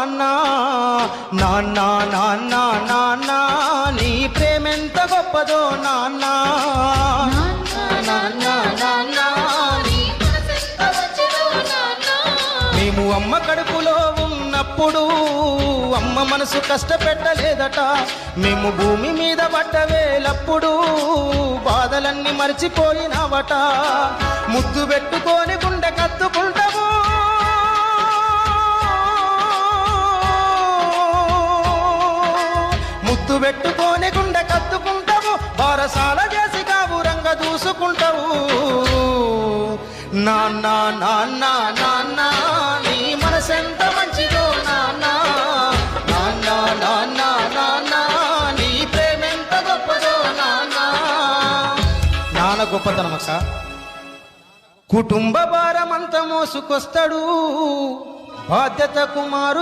నాన్న నాన్న నాన్న నాన్న నీ ప్రేమెంత గొప్పదో నాన్న నాన్న నాన్న మేము అమ్మ కడుపులో ఉన్నప్పుడు అమ్మ మనసు కష్టపెట్టలేదట మేము భూమి మీద పడ్డవేలప్పుడు బాధలన్నీ మర్చిపోయినావట ముద్దు పెట్టుకొని గుండె కత్తుకుంటాము ముద్దు పెట్టుకొని గుండె కత్తుకుంటావు బారసాల చేసి కావురంగా దూసుకుంటావు నాన్న నాన్న నాన్న నీ మనసెంత మంచిదో నాన్న నాన్న నాన్న నాన్న నీ ప్రేమెంత గొప్పదో నాన్న నాన్న గొప్పతనం అక్క కుటుంబ భారమంతా మోసుకొస్తాడు బాధ్యత కుమారు